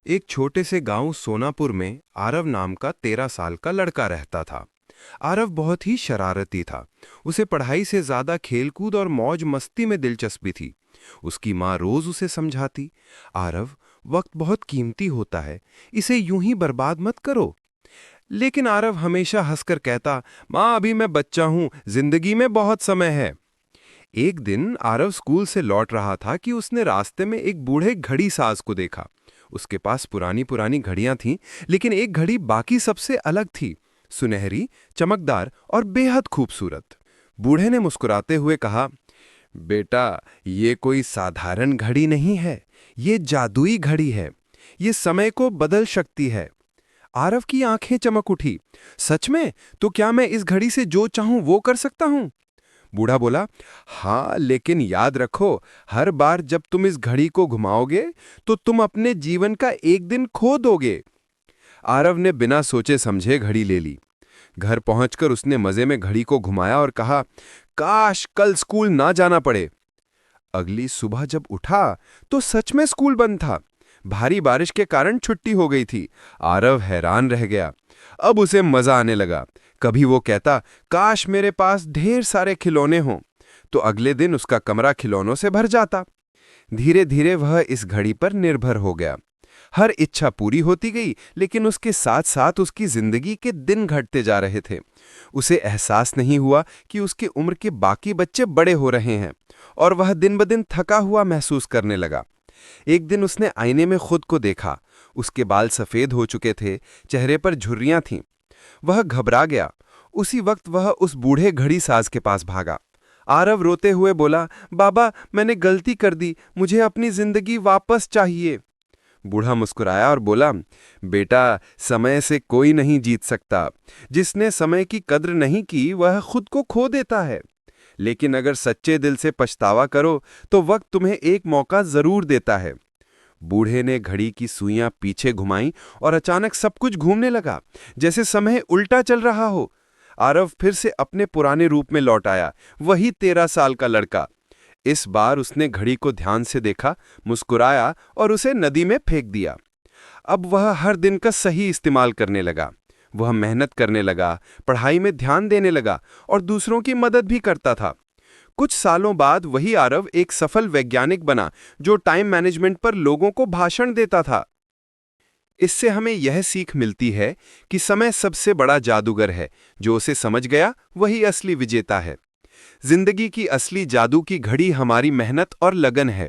एक छोटे से गांव सोनापुर में आरव नाम का 13 साल का लड़का रहता था। आरव बहुत ही शरारती था। उसे पढ़ाई से ज्यादा खेलकूद और मौज मस्ती में दिलचस्पी थी। उसकी माँ रोज उसे समझाती, आरव, वक्त बहुत कीमती होता है, इसे यूं ही बर्बाद मत करो। लेकिन आरव हमेशा हंसकर कहता, माँ अभी मैं बच्चा हूं, जिंदगी में बहुत समय है। एक दिन आरव स्कूल से लौट रहा था कि उसने रास्ते में एक बूढ़े घड़ी साज को देखा। उसके पास पुरानी पुरानी घड़ियां थीं, लेकिन एक घड़ी बाकी सबसे अलग थी, सुनहरी, चमकदार और बेहद खूबसूरत। बूढ़े ने मुस्कुराते हुए कहा, बेटा, ये कोई साधारण घड़ी नहीं है, ये जादुई घड़ी है। ये समय को बदल सकती है। आरव की आंखें चमक उठी। सच में? तो क्या मैं इस घड़ी से जो चाहूं वो कर सकता हूं? बूढ़ा बोला, हाँ, लेकिन याद रखो, हर बार जब तुम इस घड़ी को घुमाओगे तो तुम अपने जीवन का एक दिन खो दोगे। आरव ने बिना सोचे समझे घड़ी ले ली। घर पहुंचकर उसने मजे में घड़ी को घुमाया और कहा, काश कल स्कूल ना जाना पड़े। अगली सुबह जब उठा तो सच में स्कूल बंद था। भारी बारिश के कारण छुट्टी हो गई थी। आरव हैरान रह गया। अब उसे मजा आने लगा। कभी वो कहता, काश मेरे पास ढेर सारे खिलौने हों, तो अगले दिन उसका कमरा खिलौनों से भर जाता। धीरे धीरे वह इस घड़ी पर निर्भर हो गया। हर इच्छा पूरी होती गई, लेकिन उसके साथ साथ उसकी जिंदगी के दिन घटते जा रहे थे। उसे एहसास नहीं हुआ कि उसकी उम्र के बाकी बच्चे बड़े हो रहे हैं, और वह दिन ब दिन थका हुआ महसूस करने लगा। एक दिन उसने आईने में खुद को देखा। उसके बाल सफेद हो चुके थे, चेहरे पर झुर्रियां थीं। वह घबरा गया। उसी वक्त वह उस बूढ़े घड़ी साज के पास भागा। आरव रोते हुए बोला, बाबा, मैंने गलती कर दी, मुझे अपनी जिंदगी वापस चाहिए। बूढ़ा मुस्कुराया और बोला, बेटा, समय से कोई नहीं जीत सकता। जिसने समय की कद्र नहीं की वह खुद को खो देता है। लेकिन अगर सच्चे दिल से पछतावा करो तो वक्त तुम्हें एक मौका जरूर देता है। बूढ़े ने घड़ी की सुइयां पीछे घुमाईं और अचानक सब कुछ घूमने लगा, जैसे समय उल्टा चल रहा हो। आरव फिर से अपने पुराने रूप में लौट आया, वही 13 साल का लड़का। इस बार उसने घड़ी को ध्यान से देखा, मुस्कुराया और उसे नदी में फेंक दिया। अब वह हर दिन का सही इस्तेमाल करने लगा। वह मेहनत करने लगा, पढ़ाई में ध्यान देने लगा और दूसरों की मदद भी करता था। कुछ सालों बाद वही आरव एक सफल वैज्ञानिक बना, जो टाइम मैनेजमेंट पर लोगों को भाषण देता था। इससे हमें यह सीख मिलती है कि समय सबसे बड़ा जादूगर है। जो उसे समझ गया वही असली विजेता है। जिंदगी की असली जादू की घड़ी हमारी मेहनत और लगन है।